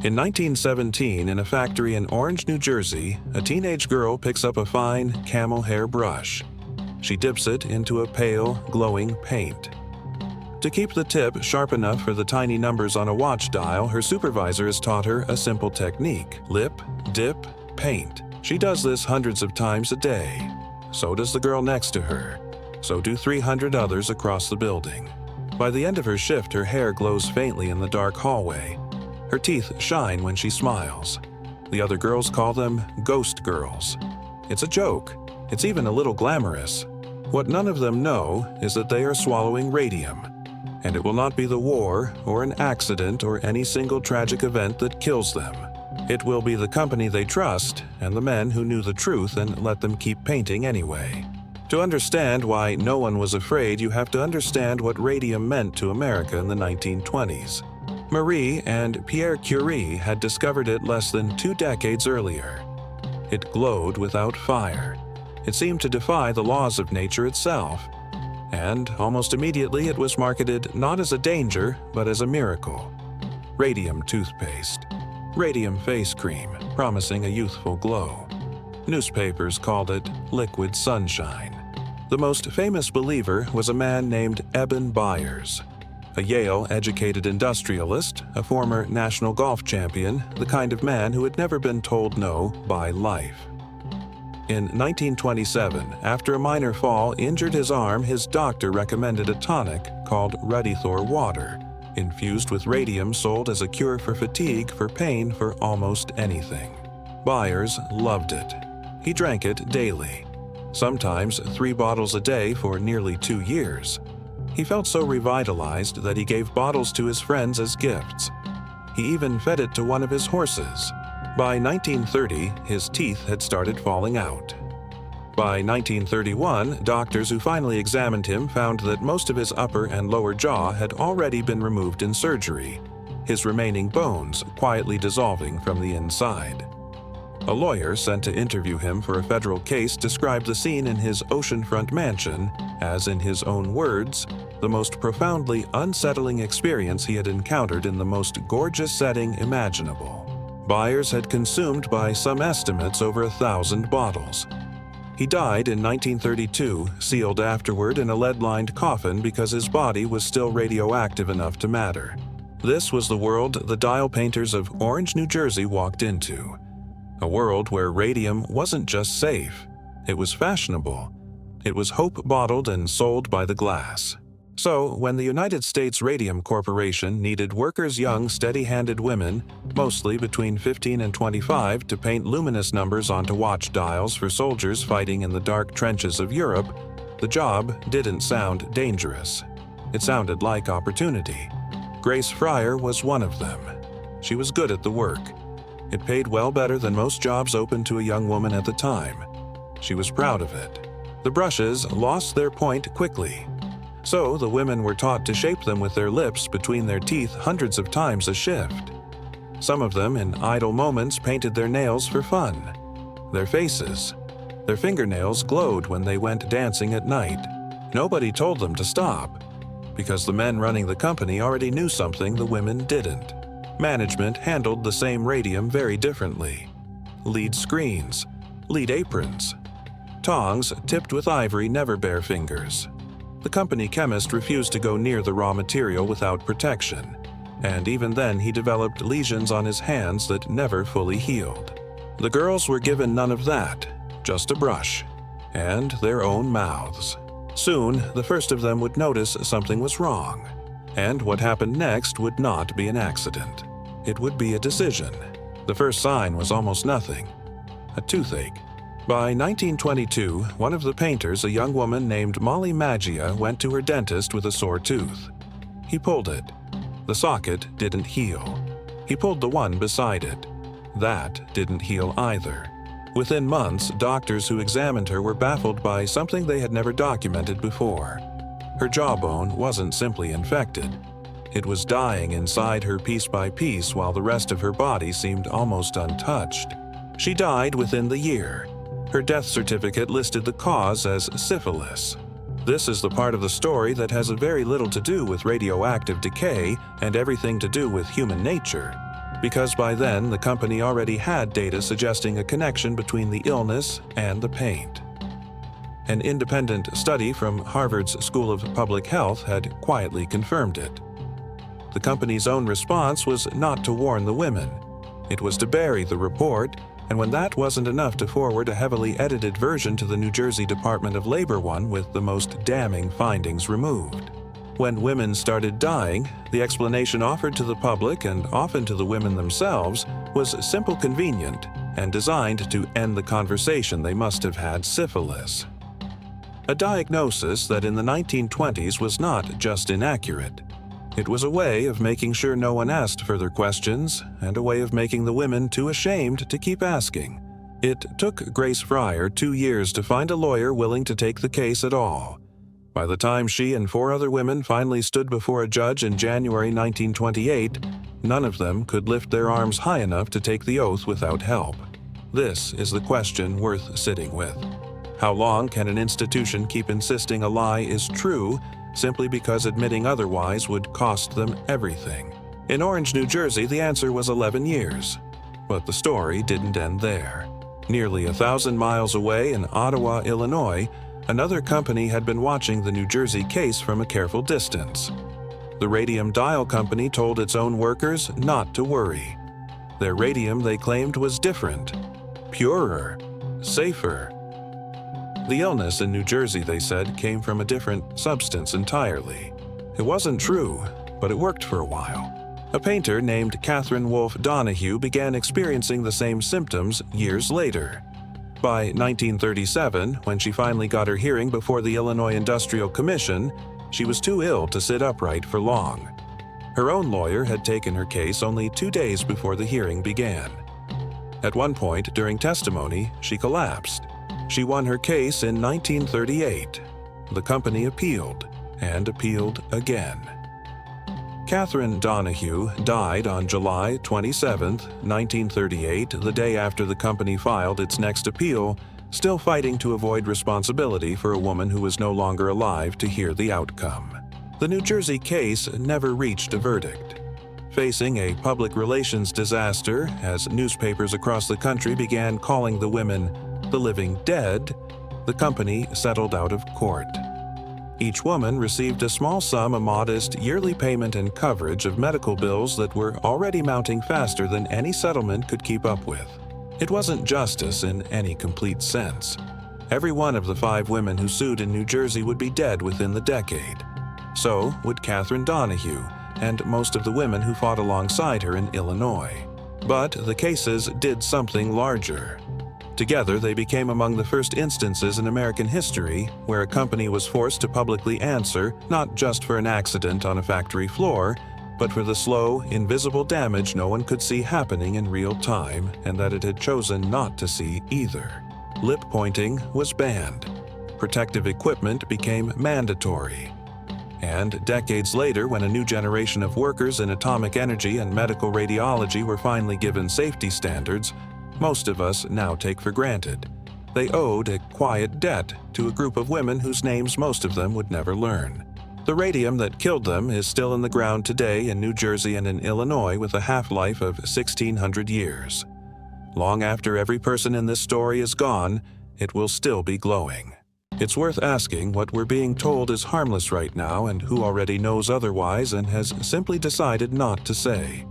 In 1917, in a factory in Orange, New Jersey, a teenage girl picks up a fine camel hair brush. She dips it into a pale, glowing paint. To keep the tip sharp enough for the tiny numbers on a watch dial, her supervisor has taught her a simple technique: lip, dip, paint. She does this hundreds of times a day. So does the girl next to her. So do 300 others across the building. By the end of her shift, her hair glows faintly in the dark hallway. Her teeth shine when she smiles. The other girls call them ghost girls. It's a joke. It's even a little glamorous. What none of them know is that they are swallowing radium. And it will not be the war or an accident or any single tragic event that kills them. It will be the company they trust and the men who knew the truth and let them keep painting anyway. To understand why no one was afraid, you have to understand what radium meant to America in the 1920s. Marie and Pierre Curie had discovered it less than 2 decades earlier. It glowed without fire. It seemed to defy the laws of nature itself. And almost immediately it was marketed not as a danger, but as a miracle. Radium toothpaste. Radium face cream, promising a youthful glow. Newspapers called it liquid sunshine. The most famous believer was a man named Eben Byers, a Yale-educated industrialist, a former national golf champion, the kind of man who had never been told no by life. In 1927, after a minor fall injured his arm, his doctor recommended a tonic called Redithor water, infused with radium, sold as a cure for fatigue, for pain, for almost anything. Byers loved it. He drank it daily, sometimes 3 bottles a day for nearly 2 years. He felt so revitalized that he gave bottles to his friends as gifts. He even fed it to one of his horses. By 1930, his teeth had started falling out. By 1931, doctors who finally examined him found that most of his upper and lower jaw had already been removed in surgery, his remaining bones quietly dissolving from the inside. A lawyer sent to interview him for a federal case described the scene in his oceanfront mansion as, in his own words, the most profoundly unsettling experience he had encountered in the most gorgeous setting imaginable. Byers had consumed, by some estimates, over 1,000 bottles. He died in 1932, sealed afterward in a lead-lined coffin because his body was still radioactive enough to matter. This was the world the dial painters of Orange, New Jersey walked into. A world where radium wasn't just safe, it was fashionable. It was hope bottled and sold by the glass. So, when the United States Radium Corporation needed workers, young, steady-handed women, mostly between 15 and 25, to paint luminous numbers onto watch dials for soldiers fighting in the dark trenches of Europe, the job didn't sound dangerous. It sounded like opportunity. Grace Fryer was one of them. She was good at the work. It paid well better than most jobs open to a young woman at the time. She was proud of it. The brushes lost their point quickly. So the women were taught to shape them with their lips between their teeth hundreds of times a shift. Some of them, in idle moments, painted their nails for fun. Their faces. Their fingernails glowed when they went dancing at night. Nobody told them to stop, because the men running the company already knew something the women didn't. Management handled the same radium very differently. Lead screens, lead aprons. Tongs tipped with ivory never bare fingers. The company chemist refused to go near the raw material without protection, and even then he developed lesions on his hands that never fully healed. The girls were given none of that, just a brush, and their own mouths. Soon, the first of them would notice something was wrong, and what happened next would not be an accident. It would be a decision. The first sign was almost nothing: a toothache. By 1922, one of the painters, a young woman named Molly Maggia, went to her dentist with a sore tooth. He pulled it. The socket didn't heal. He pulled the one beside it. That didn't heal either. Within months, doctors who examined her were baffled by something they had never documented before. Her jawbone wasn't simply infected. It was dying inside her piece by piece while the rest of her body seemed almost untouched. She died within the year. Her death certificate listed the cause as syphilis. This is the part of the story that has very little to do with radioactive decay and everything to do with human nature, because by then the company already had data suggesting a connection between the illness and the paint. An independent study from Harvard's School of Public Health had quietly confirmed it. The company's own response was not to warn the women. It was to bury the report, and when that wasn't enough, to forward a heavily edited version to the New Jersey Department of Labor, one with the most damning findings removed. When women started dying, the explanation offered to the public, and often to the women themselves, was simple, convenient, and designed to end the conversation they must have had syphilis. A diagnosis that in the 1920s was not just inaccurate. It was a way of making sure no one asked further questions, and a way of making the women too ashamed to keep asking. It took Grace Fryer 2 years to find a lawyer willing to take the case at all. By the time she and 4 other women finally stood before a judge in January 1928, none of them could lift their arms high enough to take the oath without help. This is the question worth sitting with. How long can an institution keep insisting a lie is true simply because admitting otherwise would cost them everything? In Orange, New Jersey, the answer was 11 years. But the story didn't end there. Nearly 1,000 miles away in Ottawa, Illinois, another company had been watching the New Jersey case from a careful distance. The Radium Dial Company told its own workers not to worry. Their radium, they claimed, was different, purer, safer. The illness in New Jersey, they said, came from a different substance entirely. It wasn't true, but it worked for a while. A painter named Catherine Wolfe Donahue began experiencing the same symptoms years later. By 1937, when she finally got her hearing before the Illinois Industrial Commission, she was too ill to sit upright for long. Her own lawyer had taken her case only 2 days before the hearing began. At one point during testimony, she collapsed. She won her case in 1938. The company appealed, and appealed again. Catherine Donahue died on July 27, 1938, the day after the company filed its next appeal, still fighting to avoid responsibility for a woman who was no longer alive to hear the outcome. The New Jersey case never reached a verdict. Facing a public relations disaster, as newspapers across the country began calling the women the living dead, the company settled out of court. Each woman received a small sum, a modest yearly payment and coverage of medical bills that were already mounting faster than any settlement could keep up with. It wasn't justice in any complete sense. Every one of the 5 women who sued in New Jersey would be dead within the decade. So would Catherine Donahue, and most of the women who fought alongside her in Illinois. But the cases did something larger. Together, they became among the first instances in American history where a company was forced to publicly answer not just for an accident on a factory floor, but for the slow, invisible damage no one could see happening in real time, and that it had chosen not to see either. Lip pointing was banned. Protective equipment became mandatory. And decades later, when a new generation of workers in atomic energy and medical radiology were finally given safety standards, most of us now take for granted. They owed a quiet debt to a group of women whose names most of them would never learn. The radium that killed them is still in the ground today in New Jersey and in Illinois with a half-life of 1,600 years. Long after every person in this story is gone, it will still be glowing. It's worth asking what we're being told is harmless right now and who already knows otherwise and has simply decided not to say.